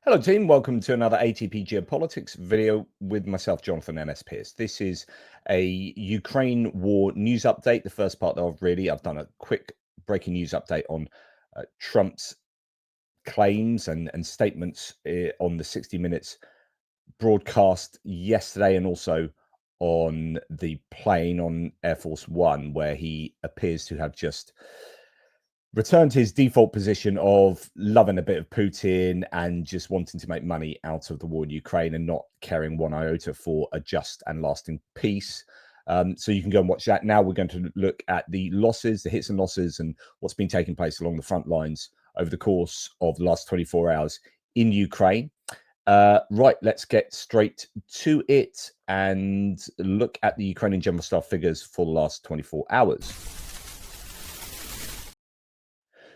Hello team, welcome to another ATP Geopolitics video with myself, Jonathan MS Pearce. This is a Ukraine war news update, the first part of really. I've done a quick breaking news update on Trump's claims and statements on the 60 Minutes broadcast yesterday, and also on the plane on Air Force One, where he appears to have just returned to his default position of loving a bit of Putin and just wanting to make money out of the war in Ukraine and not caring one iota for a just and lasting peace. So you can go and watch that. Now we're going to look at the losses, the hits and losses, and what's been taking place along the front lines over the course of the last 24 hours in Ukraine. Right, let's get straight to it and look at the Ukrainian General Staff figures for the last 24 hours.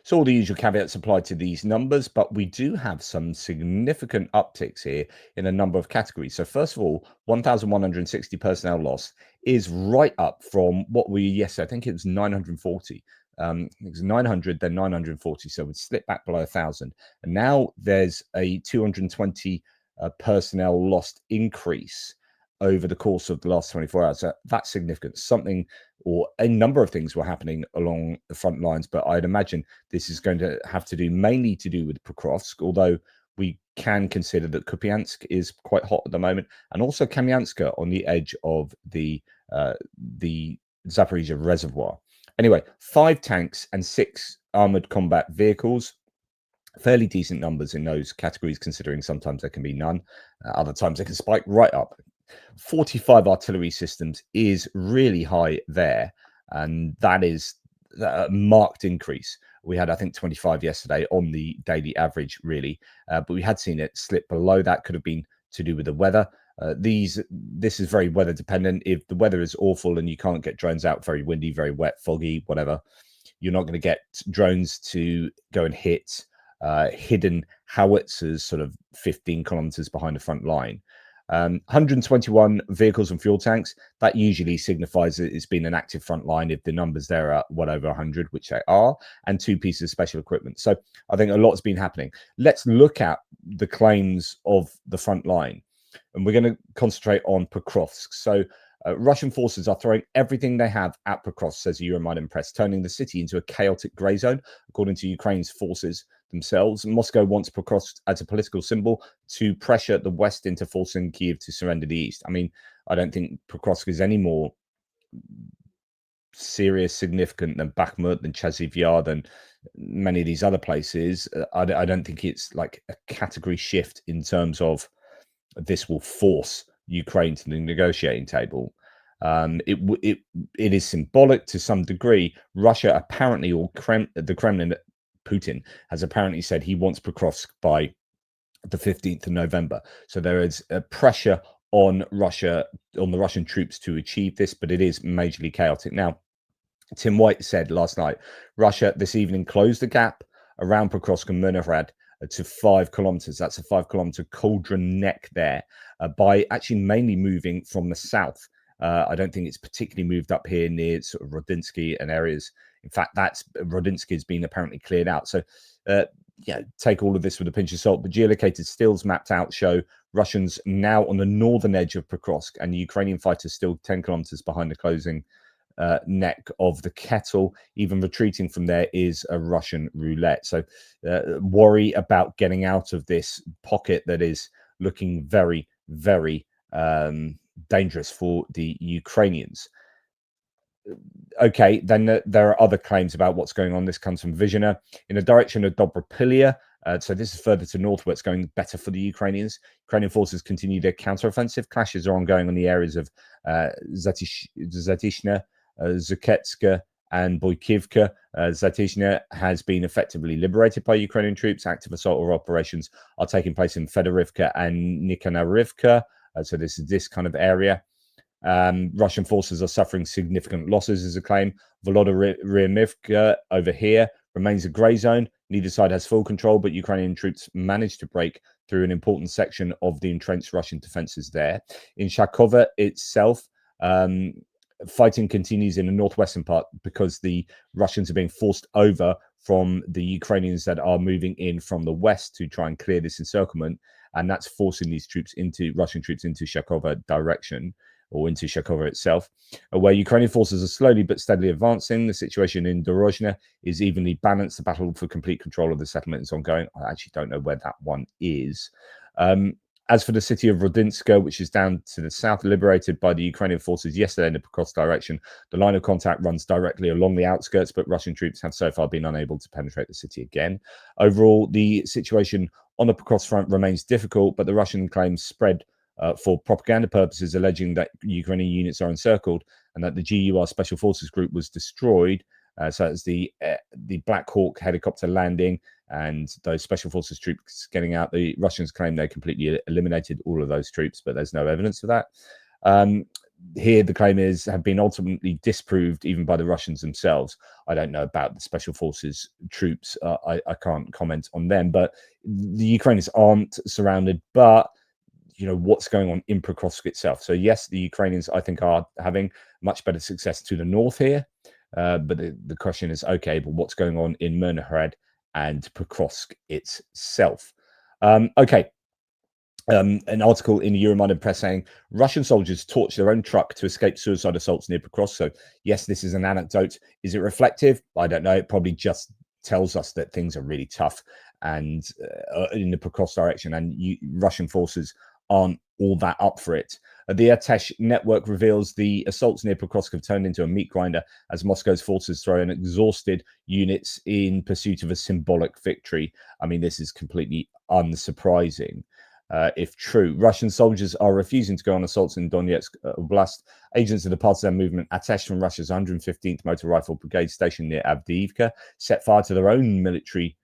So all the usual caveats apply to these numbers, but we do have some significant upticks here in a number of categories. So first of all, 1,160 personnel loss is right up from what we yesterday. I think it was 940. It was 900, then 940. So we'd slip back below 1,000. And now there's a 220 personnel lost increase over the course of the last 24 hours. So that's significant. Something or a number of things were happening along the front lines, but I'd imagine this is going to have to do mainly to do with Pokrovsk, although we can consider that Kupiansk is quite hot at the moment, and also Kamyanska on the edge of the Zaporizhzhia reservoir. Anyway, 5 tanks and 6 armored combat vehicles. Fairly decent numbers in those categories, considering sometimes there can be none. Other times they can spike right up. 45 artillery systems is really high there, and that is a marked increase. We had, I think, 25 yesterday on the daily average, really, but we had seen it slip below that. Could have been to do with the weather. This is very weather dependent. If the weather is awful and you can't get drones out, very windy, very wet, foggy, whatever, you're not going to get drones to go and hit hidden howitzers sort of 15 kilometers behind the front line. 121 vehicles and fuel tanks, that usually signifies that it's been an active front line if the numbers there are well over 100, which they are, and 2 pieces of special equipment. So I think a lot's been happening. Let's look at the claims of the front line, and we're going to concentrate on Pokrovsk. So Russian forces are throwing everything they have at Pokrovsk, says the Euromaidan press, turning the city into a chaotic grey zone, according to Ukraine's forces themselves. Moscow wants Pokrovsk as a political symbol to pressure the West into forcing Kyiv to surrender the East. I mean, I don't think Pokrovsk is any more serious, significant than Bakhmut, than Chasiv Yar, than many of these other places. I don't think it's like a category shift in terms of this will force Ukraine to the negotiating table. It is symbolic to some degree. Russia apparently, or the Kremlin, Putin has apparently said he wants Pokrovsk by the 15th of November. So there is a pressure on Russia, on the Russian troops to achieve this, but it is majorly chaotic. Now, Tim White said last night, Russia this evening closed the gap around Pokrovsk and Myrnohrad to 5 kilometers. That's a 5-kilometer cauldron neck there, by actually mainly moving from the south. I don't think it's particularly moved up here near sort of Rodinsky and areas. In fact, Rodinsky has been apparently cleared out. So, yeah, take all of this with a pinch of salt. But geolocated stills mapped out show Russians now on the northern edge of Pokrovsk, and the Ukrainian fighters still 10 kilometers behind the closing neck of the kettle. Even retreating from there is a Russian roulette. So worry about getting out of this pocket that is looking very, very dangerous for the Ukrainians. Okay, then there are other claims about what's going on. This comes from Vizhina in the direction of Dobropilya. So this is further to north, where it's going better for the Ukrainians. Ukrainian forces continue their counteroffensive. Clashes are ongoing on the areas of Zatishna, Zuketska, and Boykivka. Zatishna has been effectively liberated by Ukrainian troops. Active assault operations are taking place in Fedorivka and Nikanarivka. So this is this kind of area. Russian forces are suffering significant losses, is a claim. Volodymyrivka over here remains a grey zone. Neither side has full control, but Ukrainian troops managed to break through an important section of the entrenched Russian defenses there. In Shakova itself, fighting continues in the northwestern part because the Russians are being forced over from the Ukrainians that are moving in from the west to try and clear this encirclement, and that's forcing these Russian troops into Shakova direction, or into Shakova itself, where Ukrainian forces are slowly but steadily advancing. The situation in Dorozhne is evenly balanced. The battle for complete control of the settlement is ongoing. I actually don't know where that one is. As for the city of Rodinska, which is down to the south, liberated by the Ukrainian forces yesterday in the Prokovsk direction, the line of contact runs directly along the outskirts, but Russian troops have so far been unable to penetrate the city again. Overall, the situation on the Prokovsk front remains difficult, but the Russian claims spread for propaganda purposes, alleging that Ukrainian units are encircled and that the GUR Special Forces Group was destroyed. So it's the Black Hawk helicopter landing and those Special Forces troops getting out. The Russians claim they completely eliminated all of those troops, but there's no evidence of that. Here, the claim have been ultimately disproved even by the Russians themselves. I don't know about the Special Forces troops. I can't comment on them, but the Ukrainians aren't surrounded, but what's going on in Prokovsk itself. So yes, the Ukrainians, I think, are having much better success to the north here. But the question is, okay, but what's going on in Myrnohrad and Pokrovsk itself? Okay. An article in the Euromonitor press saying Russian soldiers torch their own truck to escape suicide assaults near Pokrovsk. So yes, this is an anecdote. Is it reflective? I don't know. It probably just tells us that things are really tough and in the Pokrovsk direction, and Russian forces aren't all that up for it. The Atesh network reveals the assaults near Pokrovsk have turned into a meat grinder as Moscow's forces throw in exhausted units in pursuit of a symbolic victory. I mean, this is completely unsurprising. If true, Russian soldiers are refusing to go on assaults in Donetsk Oblast. Agents of the partisan movement Atesh from Russia's 115th Motor Rifle Brigade stationed near Avdiivka set fire to their own military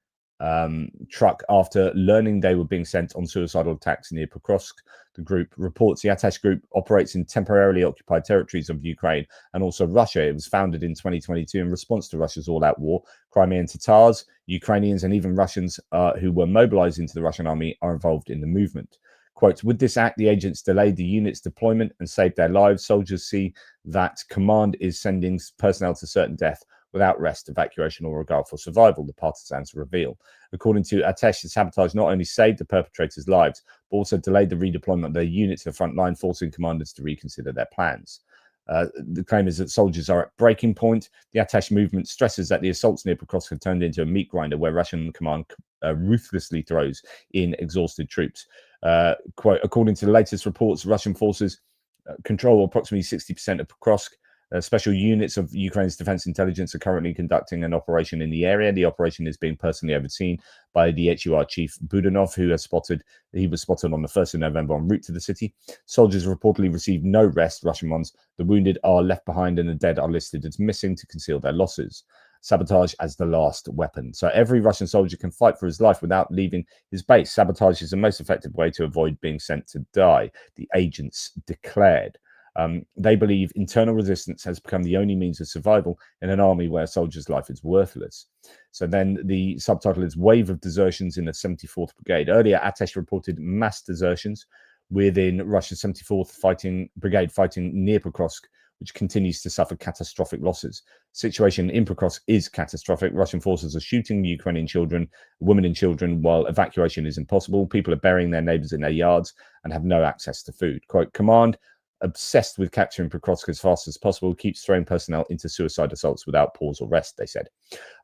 truck after learning they were being sent on suicidal attacks near Pokrovsk. The group reports the Atesh group operates in temporarily occupied territories of Ukraine and also Russia. It was founded in 2022 in response to Russia's all-out war. Crimean Tatars, Ukrainians, and even Russians who were mobilized into the Russian army are involved in the movement. Quote, with this act, the agents delayed the unit's deployment and saved their lives. Soldiers see that command is sending personnel to certain death without rest, evacuation, or regard for survival, the partisans reveal. According to Atesh, the sabotage not only saved the perpetrators' lives, but also delayed the redeployment of their unit to the front line, forcing commanders to reconsider their plans. The claim is that soldiers are at breaking point. The Atesh movement stresses that the assaults near Pokrovsk have turned into a meat grinder where Russian command ruthlessly throws in exhausted troops. Quote, according to the latest reports, Russian forces control approximately 60% of Pokrovsk. Special units of Ukraine's defense intelligence are currently conducting an operation in the area. The operation is being personally overseen by the HUR chief Budanov, who was spotted on the 1st of November en route to the city. Soldiers reportedly received no rest, Russian ones. The wounded are left behind and the dead are listed as missing to conceal their losses. Sabotage as the last weapon. So every Russian soldier can fight for his life without leaving his base. Sabotage is the most effective way to avoid being sent to die, the agents declared. They believe internal resistance has become the only means of survival in an army where a soldier's life is worthless. So then the subtitle is Wave of Desertions in the 74th Brigade. Earlier, Atesh reported mass desertions within Russia's 74th Brigade fighting near Pokrovsk, which continues to suffer catastrophic losses. Situation in Pokrovsk is catastrophic. Russian forces are shooting Ukrainian children, women and children, while evacuation is impossible. People are burying their neighbors in their yards and have no access to food. Quote, command, obsessed with capturing Pokrovsk as fast as possible, keeps throwing personnel into suicide assaults without pause or rest, they said.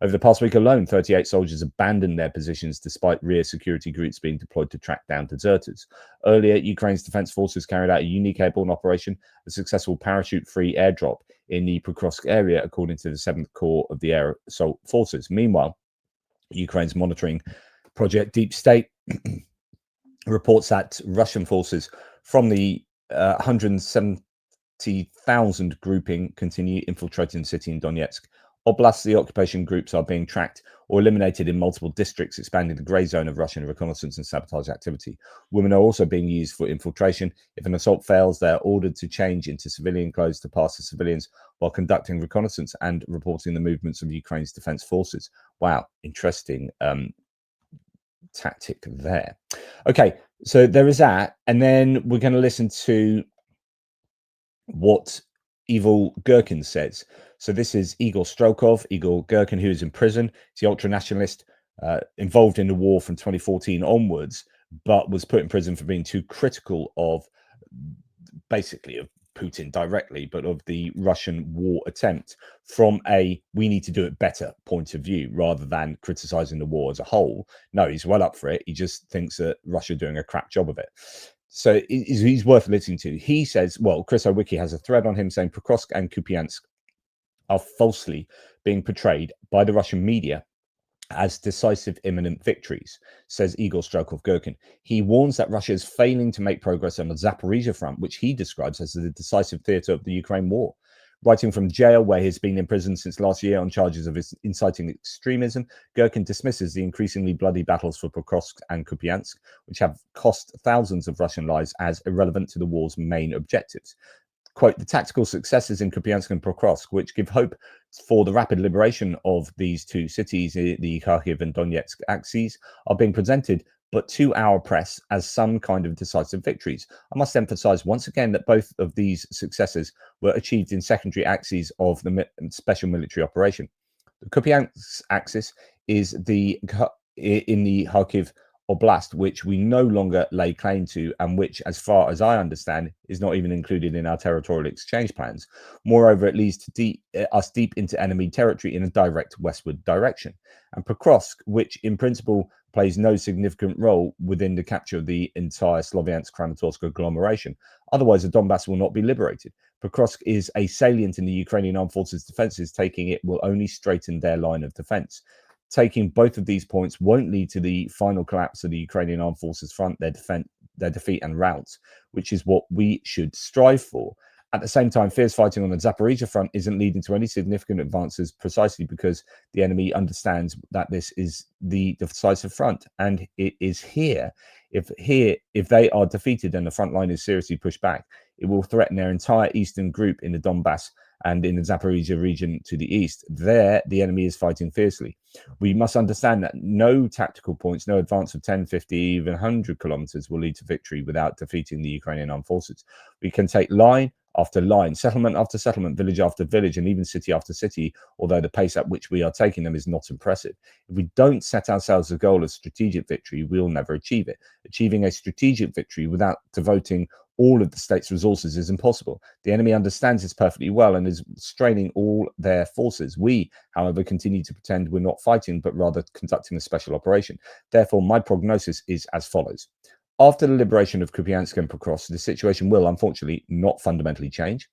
Over the past week alone, 38 soldiers abandoned their positions despite rear security groups being deployed to track down deserters. Earlier, Ukraine's defense forces carried out a unique airborne operation, a successful parachute-free airdrop in the Pokrovsk area, according to the 7th Corps of the Air Assault Forces. Meanwhile, Ukraine's monitoring Project Deep State reports that Russian forces from the 170,000 grouping continue infiltrating the city in Donetsk. Oblast, the occupation groups are being tracked or eliminated in multiple districts, expanding the grey zone of Russian reconnaissance and sabotage activity. Women are also being used for infiltration. If an assault fails, they are ordered to change into civilian clothes to pass as civilians while conducting reconnaissance and reporting the movements of Ukraine's defense forces. Wow, interesting tactic there. Okay, so there is that, and then we're going to listen to what Evil Gherkin says. So this is Igor Strelkov, Igor Gherkin, who is in prison. He's the ultra-nationalist involved in the war from 2014 onwards, but was put in prison for being too critical of basically of Putin directly, but of the Russian war attempt from a we need to do it better point of view, rather than criticizing the war as a whole. No, he's well up for it. He just thinks that Russia are doing a crap job of it. So he's worth listening to. He says, well, Chris Owicki has a thread on him saying Pokrovsk and Kupiansk are falsely being portrayed by the Russian media as decisive imminent victories, says Igor Strelkov-Gherkin. He warns that Russia is failing to make progress on the Zaporizhia front, which he describes as the decisive theatre of the Ukraine war. Writing from jail, where he's been in prison since last year on charges of inciting extremism, Gherkin dismisses the increasingly bloody battles for Pokrovsk and Kupiansk, which have cost thousands of Russian lives, as irrelevant to the war's main objectives. Quote, the tactical successes in Kupiansk and Prokrovsk, which give hope for the rapid liberation of these two cities, the Kharkiv and Donetsk axes, are being presented, but to our press, as some kind of decisive victories. I must emphasize once again that both of these successes were achieved in secondary axes of the special military operation. The Kupiansk axis is in the Kharkiv Oblast, which we no longer lay claim to, and which, as far as I understand, is not even included in our territorial exchange plans. Moreover, it leads to us deep into enemy territory in a direct westward direction. And Pokrovsk, which in principle plays no significant role within the capture of the entire Sloviansk-Kramatorsk agglomeration. Otherwise, the Donbass will not be liberated. Pokrovsk is a salient in the Ukrainian armed forces' defenses. Taking it will only straighten their line of defense. Taking both of these points won't lead to the final collapse of the Ukrainian armed forces front, their defeat and rout, which is what we should strive for. At the same time, fierce fighting on the Zaporizhia front isn't leading to any significant advances, precisely because the enemy understands that this is the decisive front, and it is here. If they are defeated and the front line is seriously pushed back, it will threaten their entire eastern group in the Donbass and in the Zaporizhia region to the east. There, the enemy is fighting fiercely. We must understand that no tactical points, no advance of 10, 50, even 100 kilometers will lead to victory without defeating the Ukrainian armed forces. We can take line after line, settlement after settlement, village after village, and even city after city, although the pace at which we are taking them is not impressive. If we don't set ourselves a goal of strategic victory, we'll never achieve it. Achieving a strategic victory without devoting all of the state's resources is impossible. The enemy understands this perfectly well and is straining all their forces. We, however, continue to pretend we're not fighting, but rather conducting a special operation. Therefore, my prognosis is as follows. After the liberation of Kupiansk and Pokrovsk, the situation will, unfortunately, not fundamentally change.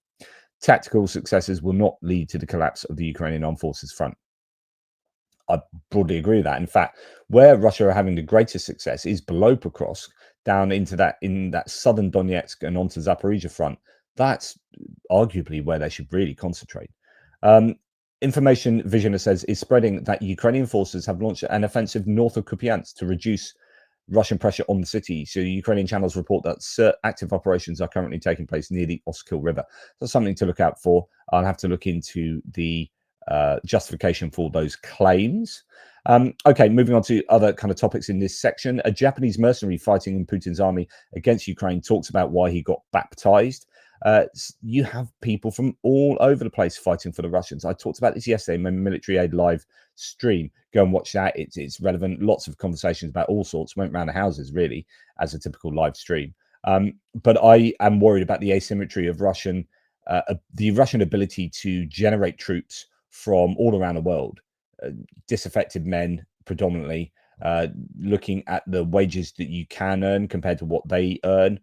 Tactical successes will not lead to the collapse of the Ukrainian armed forces front. I broadly agree with that. In fact, where Russia are having the greatest success is below Pokrovsk, down into in that southern Donetsk and onto Zaporizhia front. That's arguably where they should really concentrate. Information Visioner says is spreading that Ukrainian forces have launched an offensive north of Kupiansk to reduce Russian pressure on the city. So Ukrainian channels report that active operations are currently taking place near the Oskil River. That's something to look out for. I'll have to look into the justification for those claims. Okay, moving on to other kind of topics in this section. A Japanese mercenary fighting in Putin's army against Ukraine talks about why he got baptized. You have people from all over the place fighting for the Russians. I talked about this yesterday in my Military Aid Live stream. Go and watch that. It's relevant. Lots of conversations about all sorts. Went around the houses, really, as a typical live stream. But I am worried about the asymmetry of the Russian ability to generate troops from all around the world, disaffected men predominantly, looking at the wages that you can earn compared to what they earn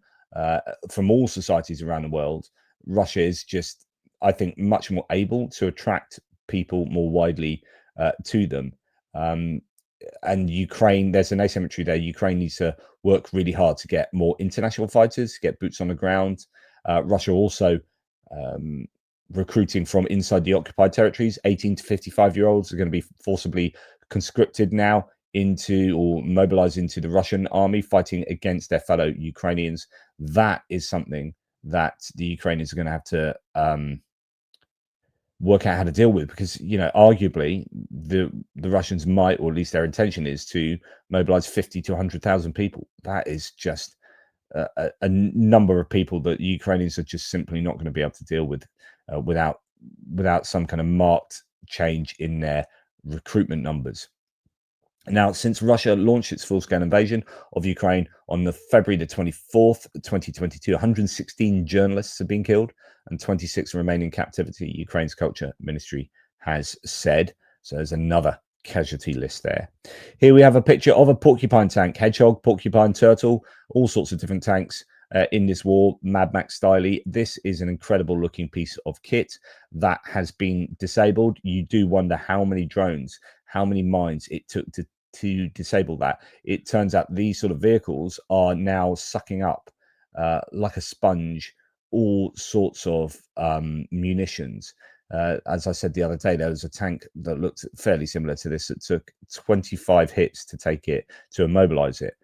from all societies around the world. Russia is just, I think, much more able to attract people more widely to them. And Ukraine, there's an asymmetry there. Ukraine needs to work really hard to get more international fighters, get boots on the ground. Russia also recruiting from inside the occupied territories. 18 to 55-year-olds are going to be forcibly conscripted now into or mobilized into the Russian army, fighting against their fellow Ukrainians. That is something that the Ukrainians are going to have to work out how to deal with, because, you know, arguably the Russians might, or at least their intention is to mobilize 50 to 100,000 people. That is just a number of people that Ukrainians are just simply not going to be able to deal with. without some kind of marked change in their recruitment numbers. Now, since Russia launched its full-scale invasion of Ukraine on the February the 24th, 2022, 116 journalists have been killed and 26 remain in captivity, Ukraine's culture ministry has said. So there's another casualty list there. Here we have a picture of a porcupine tank, hedgehog, porcupine, turtle, all sorts of different tanks in this war, Mad Max style. This is an incredible looking piece of kit that has been disabled. You do wonder how many drones, how many mines it took to disable that. It turns out these sort of vehicles are now sucking up like a sponge all sorts of munitions. As I said the other day, there was a tank that looked fairly similar to this. It took 25 hits to take it, to immobilize it.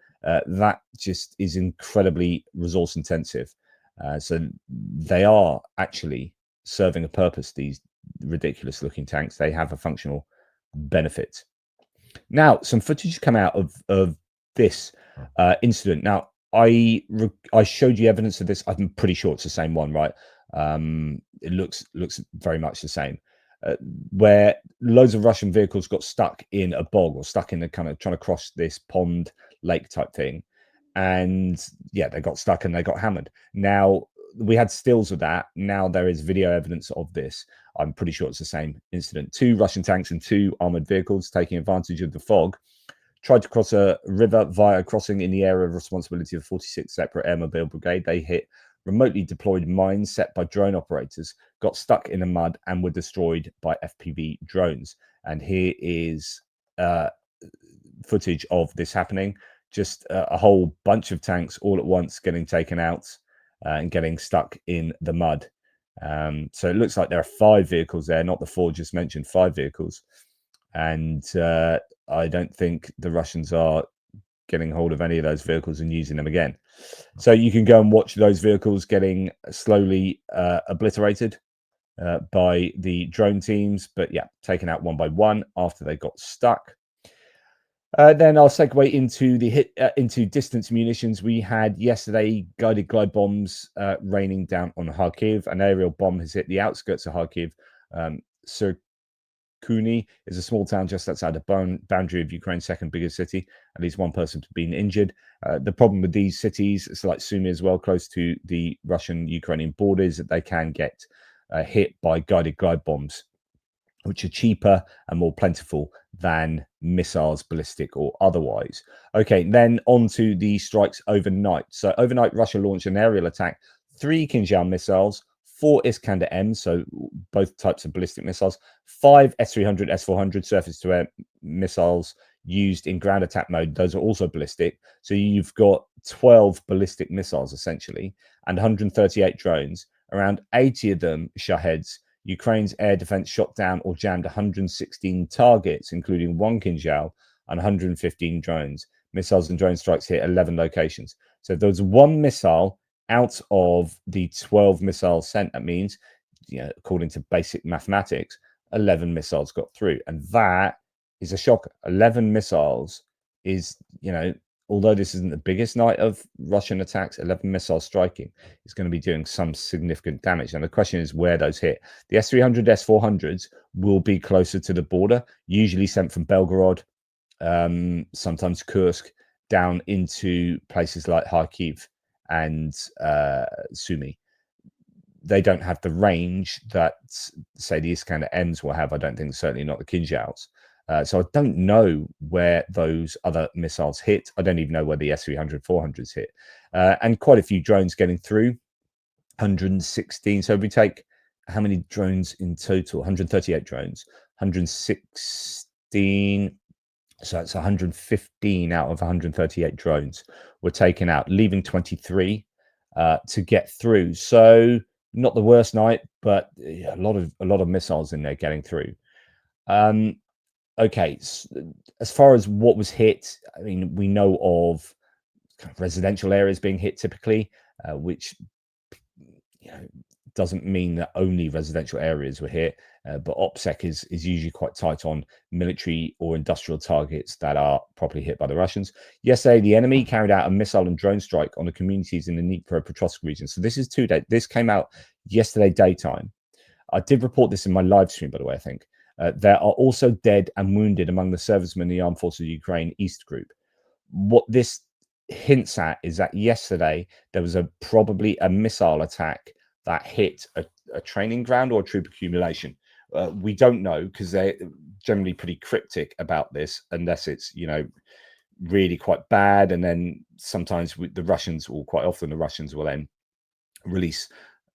That just is incredibly resource intensive. So they are actually serving a purpose, these ridiculous looking tanks. They have a functional benefit. Now, some footage come out of this incident. Now, I showed you evidence of this. I'm pretty sure it's the same one, right? It looks very much the same. Where loads of Russian vehicles got stuck in a bog or stuck in a kind of trying to cross this pond lake type thing, and yeah, they got stuck and they got hammered. Now we had stills of that. Now there is video evidence of this. I'm pretty sure it's the same incident. 2 Russian tanks and 2 armored vehicles, taking advantage of the fog, tried to cross a river via crossing in the area of responsibility of 46th Separate Airmobile Brigade. They hit remotely deployed mines set by drone operators, got stuck in the mud, and were destroyed by FPV drones. And here is footage of this happening. Just a whole bunch of tanks all at once getting taken out and getting stuck in the mud. So it looks like there are 5 vehicles there, not the 4 just mentioned, 5 vehicles. And I don't think the Russians are getting hold of any of those vehicles and using them again. So you can go and watch those vehicles getting slowly obliterated by the drone teams, but yeah, taken out one by one after they got stuck. Then I'll segue into the hit into distance munitions. We had yesterday guided glide bombs raining down on Kharkiv. An aerial bomb has hit the outskirts of Kharkiv. Sumy is a small town just outside the boundary of Ukraine's second biggest city. At least one person has been injured. The problem with these cities, it's like Sumy as well, close to the Russian-Ukrainian borders, that they can get hit by guided glide bombs, which are cheaper and more plentiful than missiles, ballistic or otherwise. Okay, then on to the strikes overnight. So overnight, Russia launched an aerial attack, 3 Kinzhal missiles, 4 Iskander-Ms, so both types of ballistic missiles, 5 S-300, S-400 surface-to-air missiles used in ground attack mode. Those are also ballistic. So you've got 12 ballistic missiles, essentially, and 138 drones, around 80 of them Shaheds. Ukraine's air defense shot down or jammed 116 targets, including 1 Kinzhal and 115 drones. Missiles and drone strikes hit 11 locations. So if there was 1 missile out of the 12 missiles sent, that means, you know, according to basic mathematics, 11 missiles got through. And that is a shocker. 11 missiles is, you know, although this isn't the biggest night of Russian attacks, 11 missiles striking is going to be doing some significant damage. And the question is where those hit. The S-300, S-400s will be closer to the border, usually sent from Belgorod, sometimes Kursk, down into places like Kharkiv and Sumy. They don't have the range that, say, the Iskander-Ms will have. I don't think, certainly not the Kinzhals. So I don't know where those other missiles hit. I don't even know where the S-300, 400s hit. And quite a few drones getting through, 116. So if we take how many drones in total, 138 drones, 116. So it's 115 out of 138 drones were taken out, leaving 23 to get through. So not the worst night, but a lot of missiles in there getting through. Okay, so as far as what was hit, I mean, we know of kind of residential areas being hit typically, which, you know, doesn't mean that only residential areas were hit, but OPSEC is usually quite tight on military or industrial targets that are properly hit by the Russians. Yesterday, the enemy carried out a missile and drone strike on the communities in the Dnipropetrovsk region. So this is 2 days. This came out yesterday daytime. I did report this in my live stream, by the way, I think. There are also dead and wounded among the servicemen in the Armed Forces of Ukraine East Group. What this hints at is that yesterday there was probably a missile attack that hit a training ground or a troop accumulation. We don't know because they're generally pretty cryptic about this, unless it's, really quite bad. And then sometimes the Russians, or quite often the Russians, will then release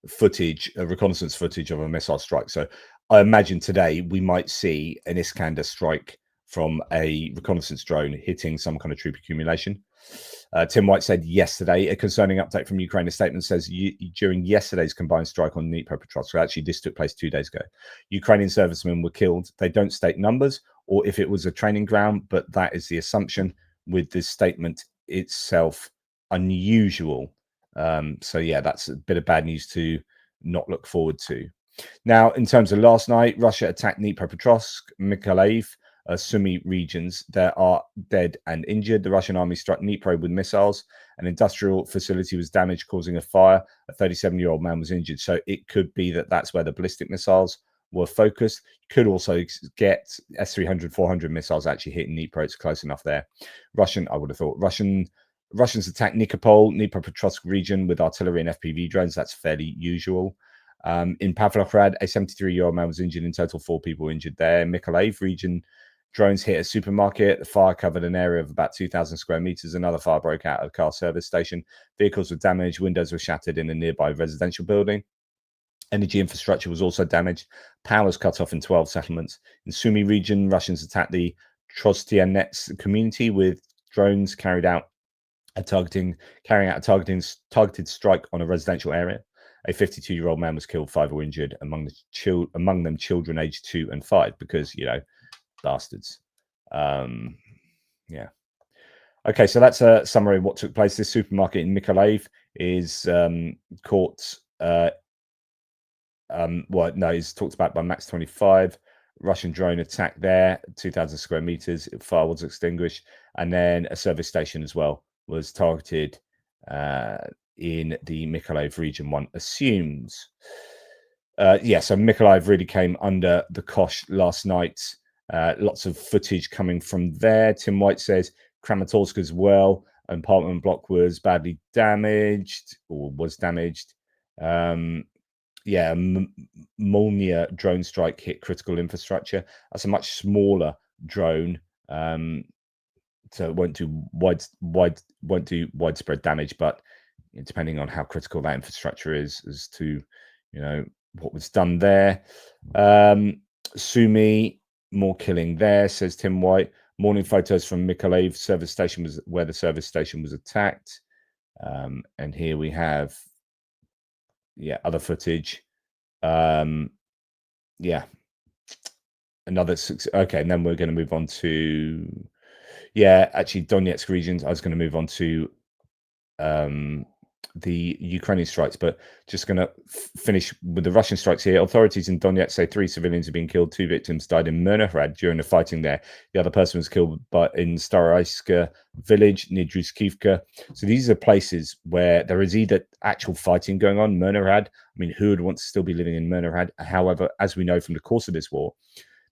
footage, reconnaissance footage of a missile strike. So I imagine today we might see an Iskander strike from a reconnaissance drone hitting some kind of troop accumulation. Tim White said yesterday, a concerning update from Ukraine. A statement says during yesterday's combined strike on Dnipropetrovsk, so actually this took place 2 days ago, Ukrainian servicemen were killed. They don't state numbers or if it was a training ground, but that is the assumption, with this statement itself unusual. So yeah, that's a bit of bad news to not look forward to. Now, in terms of last night, Russia attacked Dnipropetrovsk, Mykolaiv, Sumy regions. There are dead and injured. The Russian army struck Dnipro with missiles. An industrial facility was damaged, causing a fire. A 37-year-old man was injured. So it could be that that's where the ballistic missiles were focused. Could also get S-300, 400 missiles actually hitting Dnipro. It's close enough there. I would have thought Russians attacked Nikopol, Dnipropetrovsk region with artillery and FPV drones. That's fairly usual. In Pavlohrad, a 73-year-old man was injured. In total, 4 people injured there. Mykolaiv region, drones hit a supermarket. The fire covered an area of about 2,000 square meters. Another fire broke out at a car service station. Vehicles were damaged. Windows were shattered in a nearby residential building. Energy infrastructure was also damaged. Power was cut off in 12 settlements. In Sumy region, Russians attacked the Trostianets community with drones, carrying out a targeted strike on a residential area. A 52-year-old man was killed, 5 were injured, among them children aged 2 and 5, because, bastards. Yeah. Okay, so that's a summary of what took place. This supermarket in Mykolaiv is caught. It's talked about by Max 25. Russian drone attack there, 2,000 square meters. Fire was extinguished, and then a service station as well was targeted in the Mykolaiv region, one assumes. So Mykolaiv really came under the cosh last night. Lots of footage coming from there. Tim White says Kramatorsk as well. An apartment block was badly damaged, or was damaged. Molnia drone strike hit critical infrastructure. That's a much smaller drone, so it won't do widespread damage. But depending on how critical that infrastructure is, as to what was done there. Sumy, more killing there, says Tim White. Morning photos from Mykolaiv service station was where the service station was attacked, and here we have other footage. Another okay, and then we're going to move on to actually Donetsk regions. I was going to move on to the Ukrainian strikes, but just going to finish with the Russian strikes here. Authorities in Donetsk say 3 civilians have been killed. 2 victims died in Myrnohrad during the fighting there. The other person was killed in Staraiska village near Druskivka. So these are places where there is either actual fighting going on. Myrnohrad, I mean, who would want to still be living in Myrnohrad? However, as we know from the course of this war,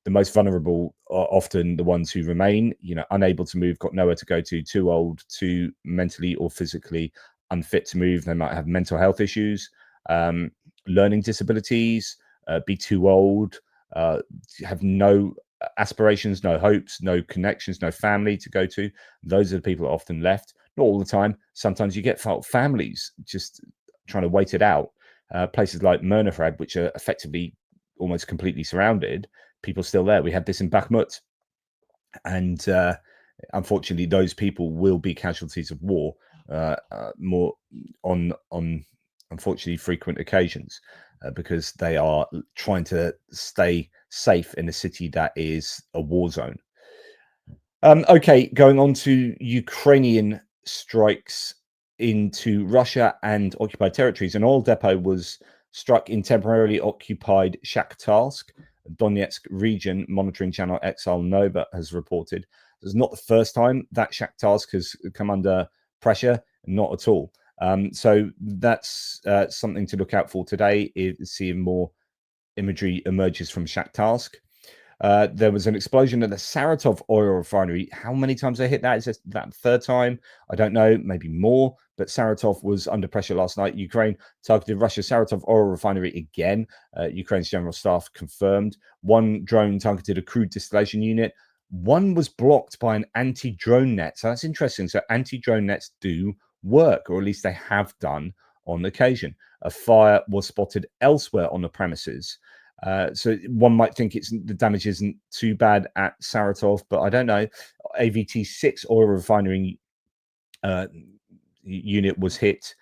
the most vulnerable are often the ones who remain, unable to move, got nowhere to go to, too old, too mentally or physically unfit to move. They might have mental health issues, learning disabilities, be too old, have no aspirations, no hopes, no connections, no family to go to. Those are the people that are often left. Not all the time. Sometimes you get families just trying to wait it out. Places like Myrnohrad, which are effectively almost completely surrounded, people still there. We had this in Bakhmut, and unfortunately, those people will be casualties of war more on unfortunately frequent occasions, because they are trying to stay safe in a city that is a war zone. Okay, going on to Ukrainian strikes into Russia and occupied territories. An oil depot was struck in temporarily occupied Shakhtarsk, Donetsk region. Monitoring channel Exile Nova has reported. It's not the first time that Shakhtarsk has come under pressure, not at all. So that's something to look out for today, is seeing more imagery emerges from Shakhtarsk. There was an explosion at the Saratov oil refinery. How many times they hit that? Is this that third time? I don't know, maybe more. But Saratov was under pressure last night. Ukraine targeted Russia's Saratov oil refinery again. Ukraine's general staff confirmed. One drone targeted a crude distillation unit. One was blocked by an anti-drone net. So that's interesting. So anti-drone nets do work, or at least they have done on occasion. A fire was spotted elsewhere on the premises. So one might think the damage isn't too bad at Saratov, but I don't know. AVT6 oil refinery unit was hit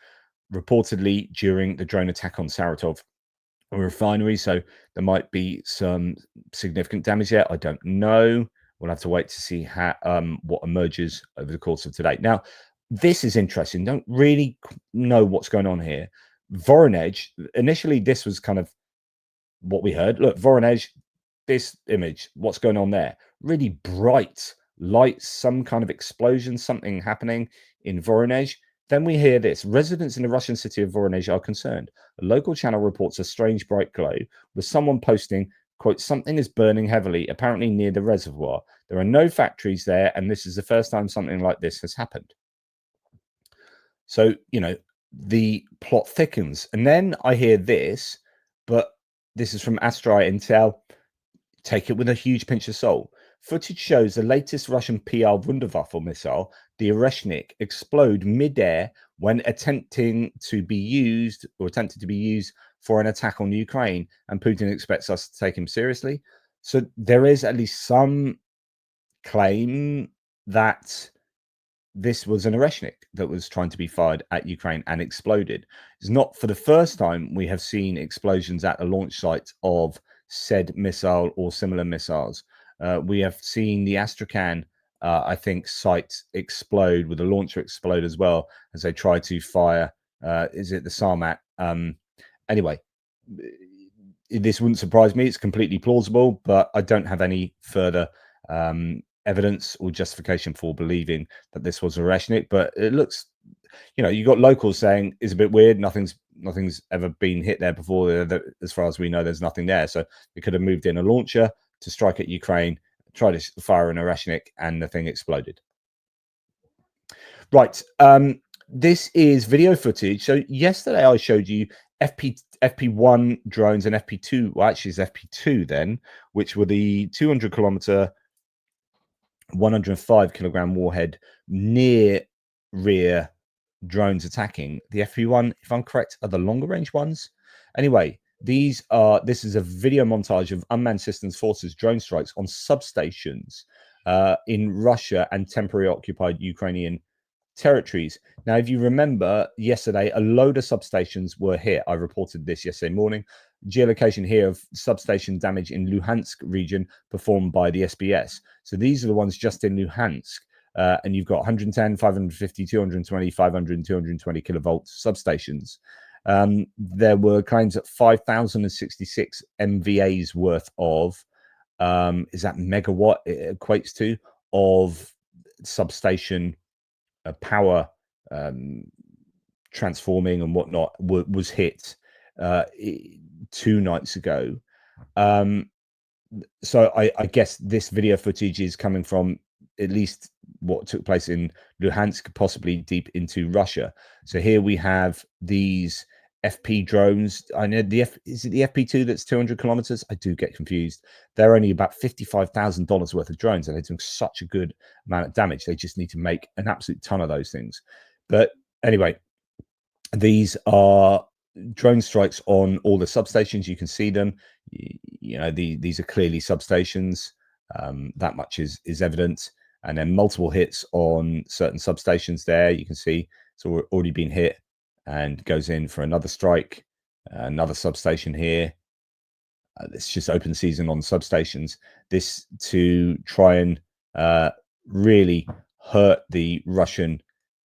reportedly during the drone attack on Saratov refinery. So there might be some significant damage there. I don't know. We'll have to wait to see how what emerges over the course of today. Now, this is interesting. Don't really know what's going on here. Voronezh, initially, this was kind of what we heard. Look, Voronezh, this image, what's going on there? Really bright lights, some kind of explosion, something happening in Voronezh. Then we hear this. Residents in the Russian city of Voronezh are concerned. A local channel reports a strange bright glow with someone posting, quote, something is burning heavily, apparently near the reservoir. There are no factories there, and this is the first time something like this has happened. So, the plot thickens. And then I hear this, but this is from Astrai Intel. Take it with a huge pinch of salt. Footage shows the latest Russian PR Wunderwaffe missile, the Oreshnik, explode mid-air when attempted to be used for an attack on Ukraine, and Putin expects us to take him seriously. So there is at least some claim that this was an Oreshnik that was trying to be fired at Ukraine and exploded. It's not for the first time we have seen explosions at the launch site of said missile or similar missiles. We have seen the Astrakhan, I think, site explode with a launcher explode as well as they try to fire. Is it the Sarmat? Anyway, this wouldn't surprise me. It's completely plausible, but I don't have any further evidence or justification for believing that this was Oreshnik. But it looks, you got locals saying it's a bit weird. Nothing's ever been hit there before. As far as we know, there's nothing there. So they could have moved in a launcher to strike at Ukraine, try to fire an Oreshnik, and the thing exploded. Right. This is video footage. So yesterday I showed you FP1 drones and FP2. Well, actually, it's FP2 then, which were the 200-kilometer, 105-kilogram warhead near rear drones attacking. The FP1, if I'm correct, are the longer range ones. Anyway, this is a video montage of unmanned systems forces drone strikes on substations in Russia and temporary occupied Ukrainian territories. Now, if you remember, yesterday a load of substations were hit. I reported this yesterday morning. Geolocation here of substation damage in Luhansk region performed by the SBS. So these are the ones just in Luhansk. And you've got 110, 550, 220, 500, and 220 kilovolt substations. There were claims that 5,066 MVAs worth of, is that megawatt it equates to, of substation power transforming and whatnot was hit 2 nights ago. So I guess this video footage is coming from at least what took place in Luhansk, possibly deep into Russia. So here we have these FP drones. I know is it the FP2 that's 200 kilometers? I do get confused. They're only about $55,000 worth of drones, and they're doing such a good amount of damage. They just need to make an absolute ton of those things. But anyway, these are drone strikes on all the substations. You can see them. These are clearly substations. That much is evident. And then multiple hits on certain substations there. You can see it's already been hit and goes in for another strike. Another substation here. It's just open season on substations. This to try and really hurt the Russian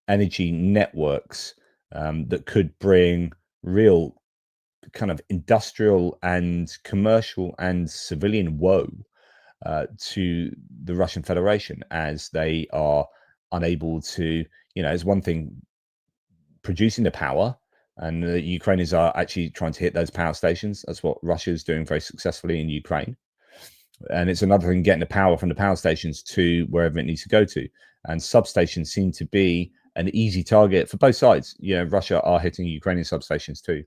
energy networks that could bring real kind of industrial and commercial and civilian woe to the Russian Federation, as they are unable to, it's one thing producing the power, And the Ukrainians are actually trying to hit those power stations. That's what Russia is doing very successfully in Ukraine. And it's another thing getting the power from the power stations to wherever it needs to go to. And substations seem to be an easy target for both sides. You know, Russia are hitting Ukrainian substations too.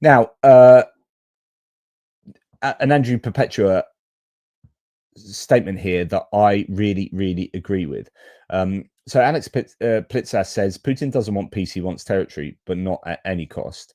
Now, an Andrew Perpetua statement here that I really, really agree with. So Alex Plitzas says Putin doesn't want peace; he wants territory, but not at any cost.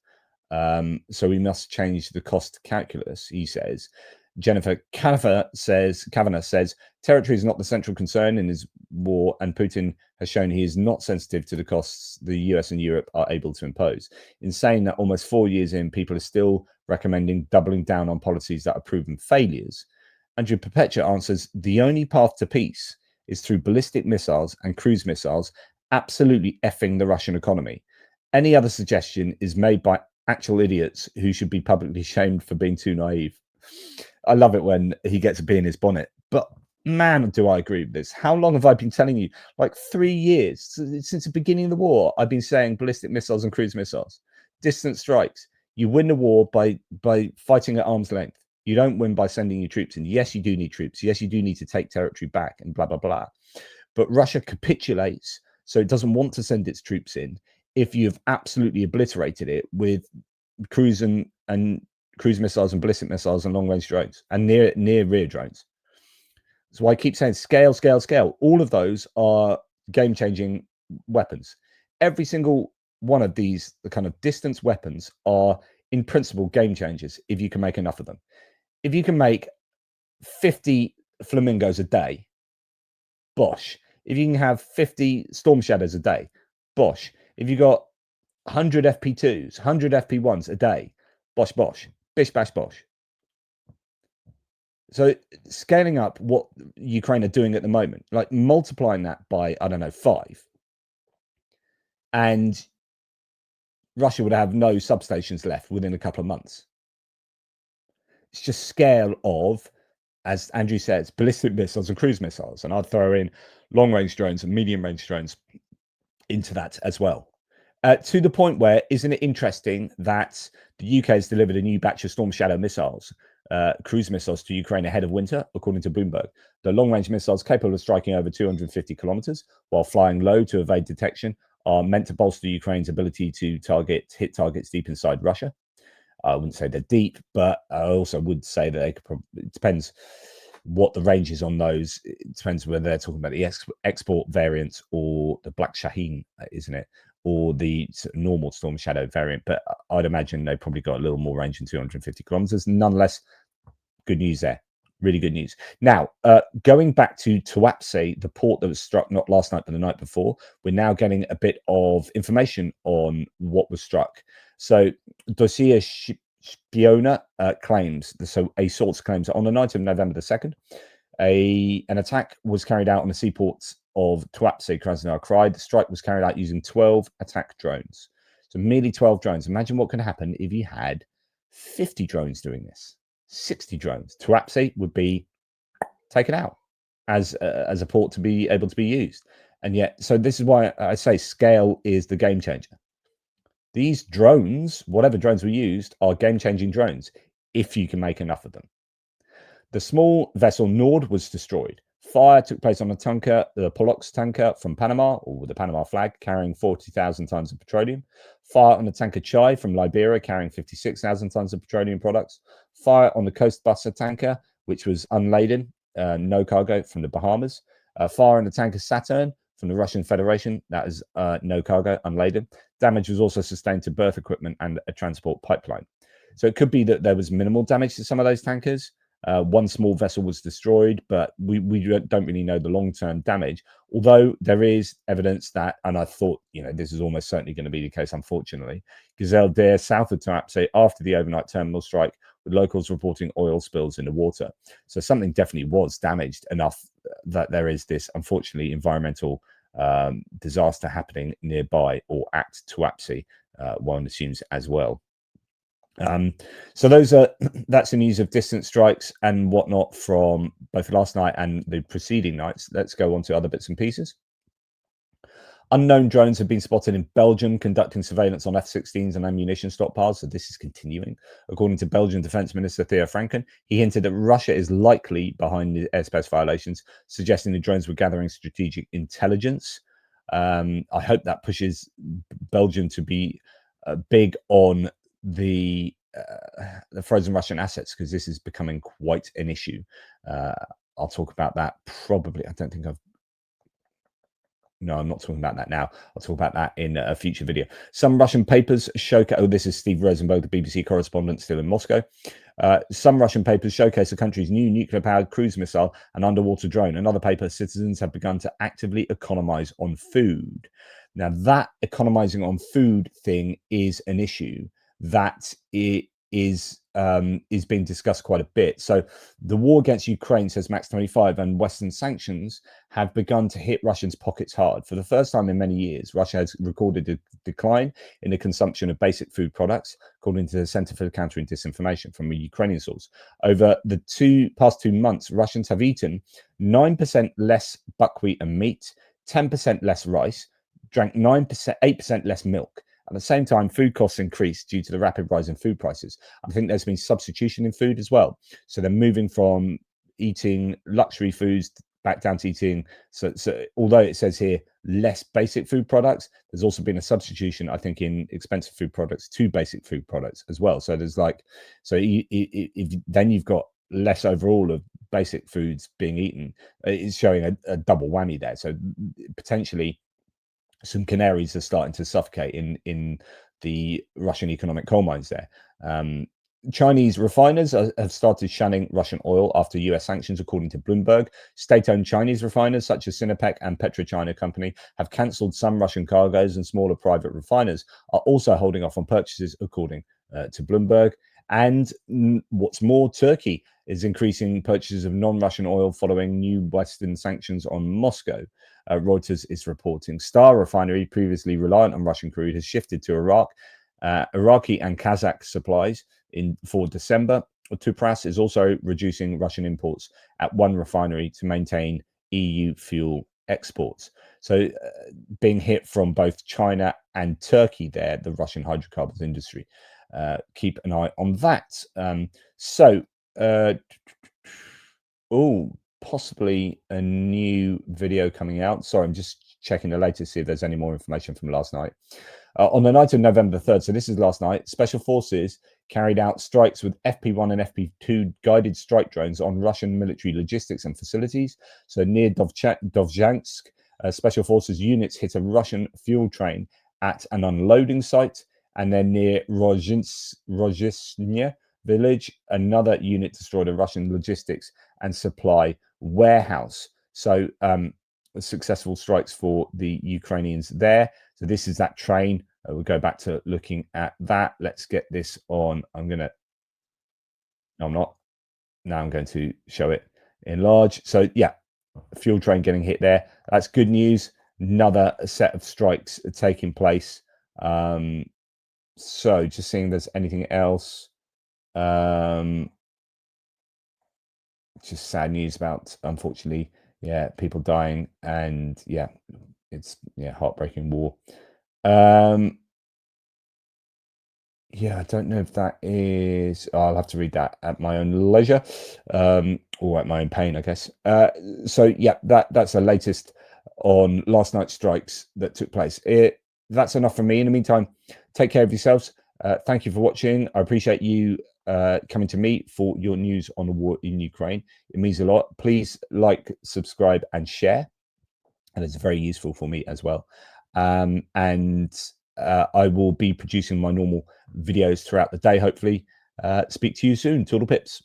So we must change the cost calculus, he says. Jennifer Kavanagh says territory is not the central concern in his war, and Putin has shown he is not sensitive to the costs the US and Europe are able to impose. In saying that, almost 4 years in, people are still recommending doubling down on policies that are proven failures. Andrew Perpetua answers, the only path to peace is through ballistic missiles and cruise missiles, absolutely effing the Russian economy. Any other suggestion is made by actual idiots who should be publicly shamed for being too naive. I love it when he gets a bee in his bonnet, but man, do I agree with this. How long have I been telling you? Like 3 years since the beginning of the war, I've been saying ballistic missiles and cruise missiles, distant strikes. You win the war by fighting at arm's length. You don't win by sending your troops in. Yes, you do need troops. Yes, you do need to take territory back and blah, blah, blah. But Russia capitulates, so it doesn't want to send its troops in if you've absolutely obliterated it with cruise missiles and ballistic missiles and long-range drones and near rear drones. So I keep saying scale, scale, scale. All of those are game-changing weapons. Every single one of these, the kind of distance weapons, are in principle game changers if you can make enough of them. If you can make 50 flamingos a day, bosh. If you can have 50 storm shadows a day, bosh. If you got 100 FP2s, 100 FP1s a day, bosh, bosh, bish, bash, bosh. So scaling up what Ukraine are doing at the moment, like multiplying that by, I don't know, 5, and Russia would have no substations left within a couple of months. It's just scale of, as Andrew says, ballistic missiles and cruise missiles. And I'd throw in long-range drones and medium-range drones into that as well. To the point where, isn't it interesting that the UK has delivered a new batch of Storm Shadow missiles, cruise missiles to Ukraine ahead of winter, according to Bloomberg. The long-range missiles capable of striking over 250 kilometers while flying low to evade detection are meant to bolster Ukraine's ability to hit targets deep inside Russia. I wouldn't say they're deep, but I also would say that they could it depends what the range is on those. It depends whether they're talking about the export variants or the Black Shaheen, isn't it? Or the normal Storm Shadow variant. But I'd imagine they probably got a little more range than 250 kilometers. Nonetheless, good news there. Really good news. Now, going back to Tuapse, the port that was struck not last night, but the night before, we're now getting a bit of information on what was struck. So, Dossier Spiona claims, so a source claims that on the night of November the 2nd, an attack was carried out on the seaports of Tuapse, Krasnodar Krai. The strike was carried out using 12 attack drones. So merely 12 drones. Imagine what could happen if you had 50 drones doing this. 60 drones. Tuapse would be taken out as a port to be able to be used. And yet, so this is why I say scale is the game changer. These drones, whatever drones were used, are game-changing drones if you can make enough of them. The small vessel Nord was destroyed. Fire took place on a tanker, the Pokrovsk tanker from Panama, or with the Panama flag, carrying 40,000 tons of petroleum. Fire on the tanker Chai from Liberia, carrying 56,000 tons of petroleum products. Fire on the Coast Buster tanker, which was unladen, no cargo, from the Bahamas. Fire on the tanker Saturn from the Russian Federation, that is no cargo, unladen. Damage was also sustained to berth equipment and a transport pipeline. So it could be that there was minimal damage to some of those tankers. One small vessel was destroyed, but we don't really know the long-term damage, although there is evidence that, and I thought, this is almost certainly going to be the case, unfortunately, Gazelle Dare south of Tuapse after the overnight terminal strike, with locals reporting oil spills in the water. So something definitely was damaged enough that there is this, unfortunately, environmental disaster happening nearby or at Tuapse, one assumes as well. So that's the news of distant strikes and whatnot from both last night and the preceding nights. Let's go on to other bits and pieces. Unknown drones have been spotted in Belgium conducting surveillance on F-16s and ammunition stockpiles. So this is continuing. According to Belgian Defense Minister Theo Franken, he hinted that Russia is likely behind the airspace violations, suggesting the drones were gathering strategic intelligence. I hope that pushes Belgium to be big on the frozen Russian assets, because this is becoming quite an issue. I'll talk about that probably. I don't think I've. No, I'm not talking about that now. I'll talk about that in a future video. Some Russian papers showcase. Oh, this is Steve Rosenberg, the BBC correspondent, still in Moscow. Some Russian papers showcase the country's new nuclear-powered cruise missile and underwater drone. Another paper, citizens have begun to actively economize on food. Now, that economizing on food thing is an issue that it is being discussed quite a bit. So the war against Ukraine, says Max 25, and Western sanctions have begun to hit Russians' pockets hard. For the first time in many years, Russia has recorded a decline in the consumption of basic food products, according to the Center for Countering Disinformation from a Ukrainian source. Over the past 2 months, Russians have eaten 9% less buckwheat and meat, 10% less rice, drank 8% less milk. At the same time, food costs increased due to the rapid rise in food prices. I think there's been substitution in food as well. So they're moving from eating luxury foods back down to eating. So although it says here less basic food products, there's also been a substitution, I think, in expensive food products to basic food products as well. So there's then you've got less overall of basic foods being eaten. It's showing a double whammy there. So potentially some canaries are starting to suffocate in the Russian economic coal mines there. Chinese refiners have started shunning Russian oil after US sanctions, according to Bloomberg. State-owned Chinese refiners such as Sinopec and PetroChina Company have cancelled some Russian cargoes, and smaller private refiners are also holding off on purchases, according to Bloomberg. And what's more, Turkey is increasing purchases of non-Russian oil following new Western sanctions on Moscow. Reuters is reporting. Star Refinery, previously reliant on Russian crude, has shifted to Iraq. Iraqi and Kazakh supplies for December. Tuapse is also reducing Russian imports at one refinery to maintain EU fuel exports. So being hit from both China and Turkey there, the Russian hydrocarbons industry. Keep an eye on that. Possibly a new video coming out. Sorry, I'm just checking the latest, see if there's any more information from last night. On the night of November 3rd, so this is last night, Special Forces carried out strikes with FP-1 and FP-2 guided strike drones on Russian military logistics and facilities. So near Dovzhansk, Special Forces units hit a Russian fuel train at an unloading site, and then near Rozhesnya village, another unit destroyed a Russian logistics and supply warehouse. So successful strikes for the Ukrainians there. So this is that train. We'll go back to looking at that. Let's get this on. No, I'm not. Now I'm going to show it in large. So yeah, fuel train getting hit there. That's good news. Another set of strikes taking place. So just seeing if there's anything else. Just sad news about, unfortunately, people dying, and it's heartbreaking war. I don't know if that is. I'll have to read that at my own leisure, or at my own pain, I guess. That's the latest on last night's strikes that took place. That's enough from me. In the meantime, take care of yourselves. Thank you for watching. I appreciate you coming to me for your news on the war in Ukraine. It means a lot. Please like, subscribe, and share. And it's very useful for me as well. I will be producing my normal videos throughout the day, hopefully. Speak to you soon. Toodle pips.